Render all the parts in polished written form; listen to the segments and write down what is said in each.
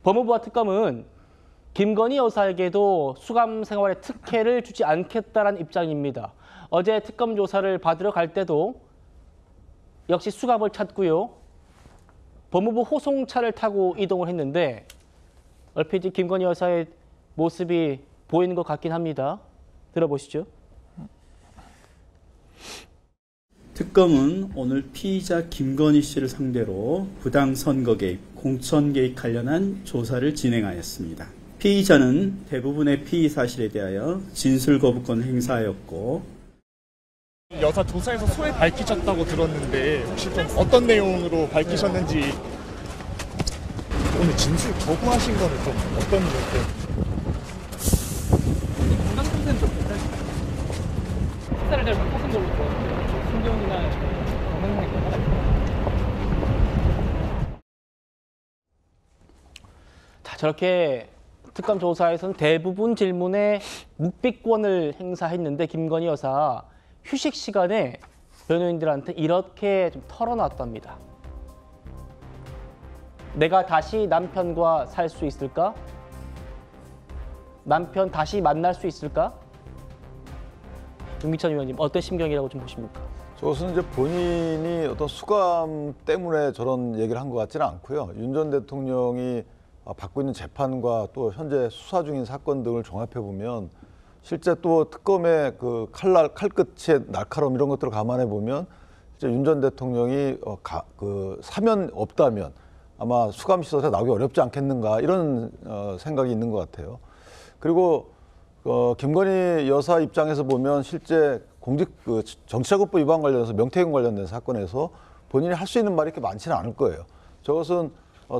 법무부와 특검은 김건희 여사에게도 수감 생활에 특혜를 주지 않겠다는 입장입니다. 어제 특검 조사를 받으러 갈 때도 역시 수갑을 찾고요. 법무부 호송차를 타고 이동을 했는데 얼핏 김건희 여사의 모습이 보이는 것 같긴 합니다. 들어보시죠. 특검은 오늘 피의자 김건희 씨를 상대로 부당선거 개입, 공천 개입 관련한 조사를 진행하였습니다. 피의자는 대부분의 피의 사실에 대하여 진술 거부권을 행사하였고 여사 조사에서 소회 밝히셨다고 들었는데 혹시 좀 어떤 내용으로 밝히셨는지 오늘 진술 거부하신 거는 좀 어떤 이유 때문에? 건강 상태는 좀 괜찮으신가요? 식사를 잘 못하신 걸로 들었는데 신경이나 건강 상태가 자, 저렇게 특검 조사에서는 대부분 질문에 묵비권을 행사했는데 김건희 여사 휴식 시간에 변호인들한테 이렇게 좀 털어놨답니다. 내가 다시 남편과 살 수 있을까? 남편 다시 만날 수 있을까? 윤기천 의원님 어떤 심경이라고 좀 보십니까? 저것은 이제 본인이 어떤 수감 때문에 저런 얘기를 한 것 같지는 않고요. 윤 전 대통령이 받고 있는 재판과 또 현재 수사 중인 사건 등을 종합해 보면 실제 또 특검의 그 칼끝의 날카로움 이런 것들을 감안해 보면 윤 전 대통령이 사면 없다면 아마 수감 시설에 나오기 어렵지 않겠는가 이런 생각이 있는 것 같아요. 그리고 김건희 여사 입장에서 보면 실제 정치자금법 위반 관련해서 명태균 관련된 사건에서 본인이 할 수 있는 말이 그렇게 많지는 않을 거예요. 저것은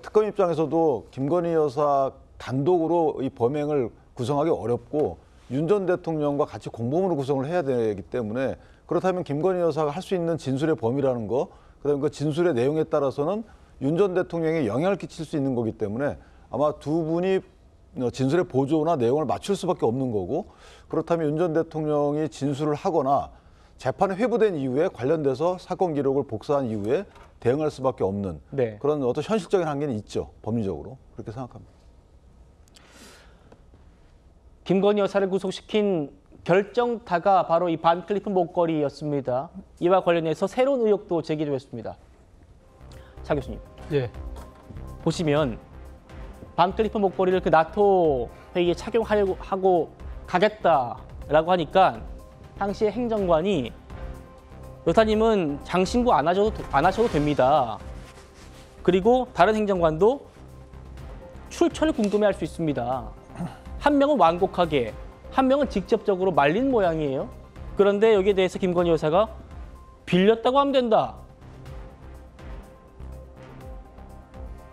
특검 입장에서도 김건희 여사 단독으로 이 범행을 구성하기 어렵고 윤 전 대통령과 같이 공범으로 구성을 해야 되기 때문에 그렇다면 김건희 여사가 할 수 있는 진술의 범위라는 거, 그다음에 그 진술의 내용에 따라서는 윤 전 대통령에 영향을 끼칠 수 있는 거기 때문에 아마 두 분이 진술의 보조나 내용을 맞출 수밖에 없는 거고 그렇다면 윤 전 대통령이 진술을 하거나 재판에 회부된 이후에 관련돼서 사건 기록을 복사한 이후에 대응할 수밖에 없는 그런 어떤 현실적인 한계는 있죠. 법리적으로. 그렇게 생각합니다. 김건희 여사를 구속시킨 결정타가 바로 이 반클리프 목걸이였습니다. 이와 관련해서 새로운 의혹도 제기됐습니다. 차 교수님. 예. 보시면 반클리프 목걸이를 그 나토 회의에 착용하고 가겠다라고 하니까 당시에 행정관이 여사님은 장신구 안 하셔도 됩니다. 그리고 다른 행정관도 출처를 궁금해할 수 있습니다. 한 명은 완곡하게, 한 명은 직접적으로 말린 모양이에요. 그런데 여기에 대해서 김건희 여사가 빌렸다고 하면 된다.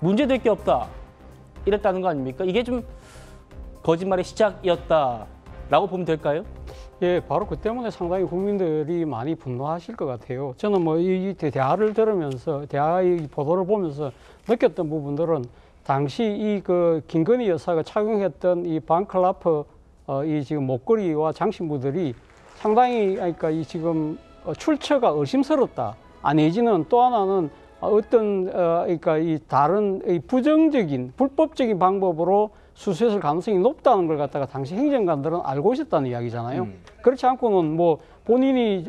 문제될 게 없다. 이랬다는 거 아닙니까? 이게 좀 거짓말의 시작이었다라고 보면 될까요? 예, 바로 그 때문에 상당히 국민들이 많이 분노하실 것 같아요. 저는 뭐 이 대화를 들으면서, 대화의 보도를 보면서 느꼈던 부분들은 당시 이 김건희 여사가 착용했던 이 반클라프 이 지금 목걸이와 장신구들이 상당히 그러니까 이 지금 출처가 의심스럽다. 내지는 또 하나는 어떤 그러니까 이 다른 이 부정적인 불법적인 방법으로 수수했을 가능성이 높다는 걸 갖다가 당시 행정관들은 알고 있었다는 이야기잖아요. 그렇지 않고는 뭐 본인이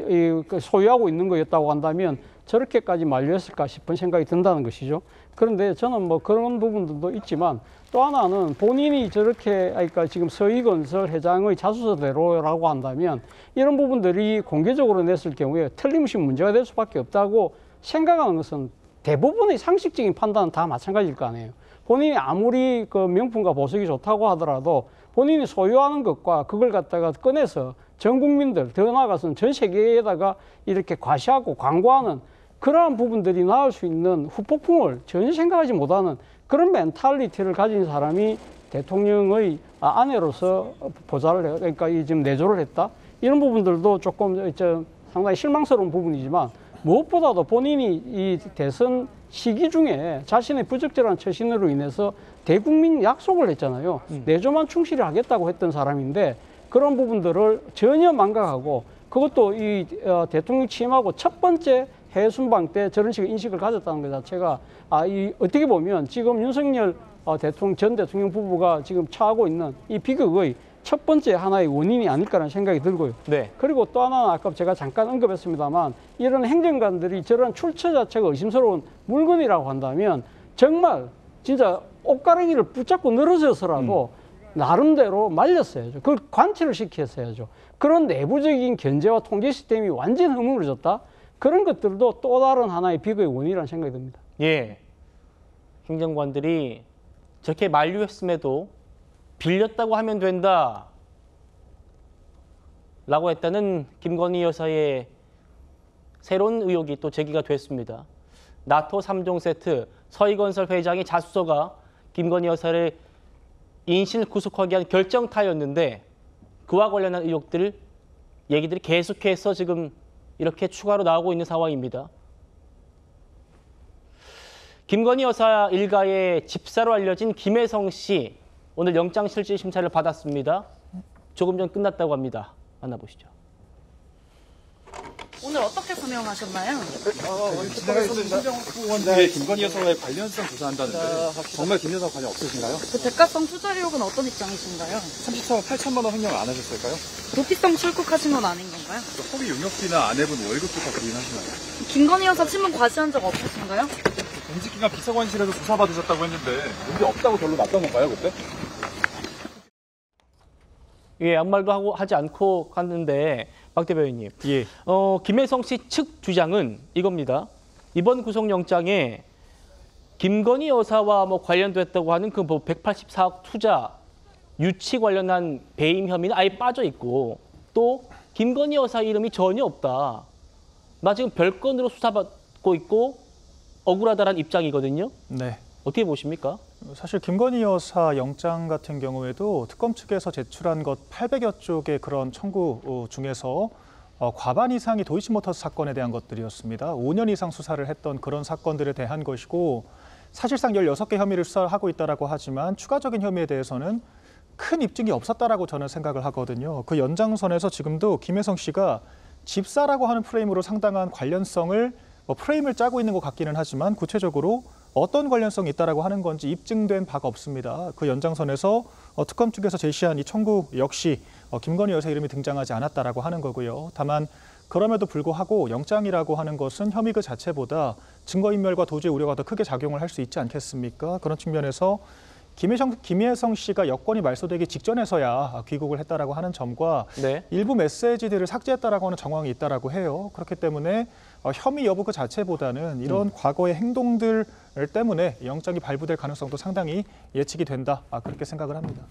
소유하고 있는 거였다고 한다면 저렇게까지 만류했을까 싶은 생각이 든다는 것이죠. 그런데 저는 뭐 그런 부분들도 있지만 또 하나는 본인이 저렇게 그러니까 지금 서희건설 회장의 자수서대로라고 한다면 이런 부분들이 공개적으로 냈을 경우에 틀림없이 문제가 될 수밖에 없다고 생각하는 것은 대부분의 상식적인 판단은 다 마찬가지일 거 아니에요. 본인이 아무리 그 명품과 보석이 좋다고 하더라도 본인이 소유하는 것과 그걸 갖다가 꺼내서 전 국민들, 더 나아가서는 전 세계에다가 이렇게 과시하고 광고하는 그러한 부분들이 나올 수 있는 후폭풍을 전혀 생각하지 못하는 그런 멘탈리티를 가진 사람이 대통령의 아내로서 보좌를 그러니까 지금 내조를 했다. 이런 부분들도 조금 상당히 실망스러운 부분이지만 무엇보다도 본인이 이 대선 시기 중에 자신의 부적절한 처신으로 인해서 대국민 약속을 했잖아요. 내조만 충실히 하겠다고 했던 사람인데 그런 부분들을 전혀 망각하고 그것도 이 대통령 취임하고 첫 번째 해외 순방 때 저런 식의 인식을 가졌다는 것 자체가 어떻게 보면 지금 윤석열 전 대통령 부부가 지금 처하고 있는 이 비극의 첫 번째 하나의 원인이 아닐까라는 생각이 들고요. 네. 그리고 또 하나는 아까 제가 잠깐 언급했습니다만 이런 행정관들이 저런 출처 자체가 의심스러운 물건이라고 한다면 정말 진짜 옷가르기를 붙잡고 늘어져서라도 나름대로 말렸어야죠. 그걸 관철을 시켰어야죠. 그런 내부적인 견제와 통제 시스템이 완전 허물어졌다. 그런 것들도 또 다른 하나의 비극의 원인이라는 생각이 듭니다. 예. 행정관들이 저렇게 만류했음에도 빌렸다고 하면 된다 라고 했다는 김건희 여사의 새로운 의혹이 또 제기가 됐습니다. 나토 3종 세트 서희건설 회장의 자수서가 김건희 여사를 인신 구속하기 위한 결정타였는데 그와 관련한 얘기들이 계속해서 지금 이렇게 추가로 나오고 있는 상황입니다. 김건희 여사 일가의 집사로 알려진 김혜성 씨 오늘 영장실질심사를 받았습니다. 조금 전 끝났다고 합니다. 만나보시죠. 오늘 어떻게 소명하셨나요? 네, 김건희 여사와의 관련성 조사한다는데 정말 김 여사 관련 없으신가요? 그 대가성 투자 의혹은 어떤 입장이신가요? 34억 8천만 원 횡령 안 하셨을까요? 도피성 출국하신 건 아닌 건가요? 허위 용역비나 아내분 월급부터 부인하시나요? 김건희 여사 친문 과시한 적 없으신가요? 공직기관 비서관실에서 조사받으셨다고 했는데 문제 없다고 결론 났던 건가요, 그때? 예, 아무 말도 하지 않고 갔는데 박 대변인님. 예. 김혜성 씨 측 주장은 이겁니다. 이번 구속영장에 김건희 여사와 관련됐다고 하는 그 184억 투자 유치 관련한 배임 혐의는 아예 빠져 있고 또 김건희 여사 이름이 전혀 없다. 나 지금 별건으로 수사받고 있고 억울하다라는 입장이거든요. 네. 어떻게 보십니까? 사실 김건희 여사 영장 같은 경우에도 특검 측에서 제출한 것 800여 쪽의 그런 청구 중에서 과반 이상이 도이치모터스 사건에 대한 것들이었습니다. 5년 이상 수사를 했던 그런 사건들에 대한 것이고 사실상 16개 혐의를 수사하고 있다라고 하지만 추가적인 혐의에 대해서는 큰 입증이 없었다라고 저는 생각을 하거든요. 그 연장선에서 지금도 김혜성 씨가 집사라고 하는 프레임으로 상당한 관련성을 프레임을 짜고 있는 것 같기는 하지만 구체적으로 어떤 관련성이 있다라고 하는 건지 입증된 바가 없습니다. 그 연장선에서 특검 측에서 제시한 이 청구 역시 김건희 여사 이름이 등장하지 않았다라고 하는 거고요. 다만 그럼에도 불구하고 영장이라고 하는 것은 혐의 그 자체보다 증거인멸과 도주의 우려가 더 크게 작용을 할 수 있지 않겠습니까? 그런 측면에서 김혜성 씨가 여권이 말소되기 직전에서야 귀국을 했다라고 하는 점과 네. 일부 메시지들을 삭제했다라고 하는 정황이 있다라고 해요. 그렇기 때문에 혐의 여부 그 자체보다는 이런 과거의 행동들 때문에 영장이 발부될 가능성도 상당히 예측이 된다. 그렇게 생각을 합니다.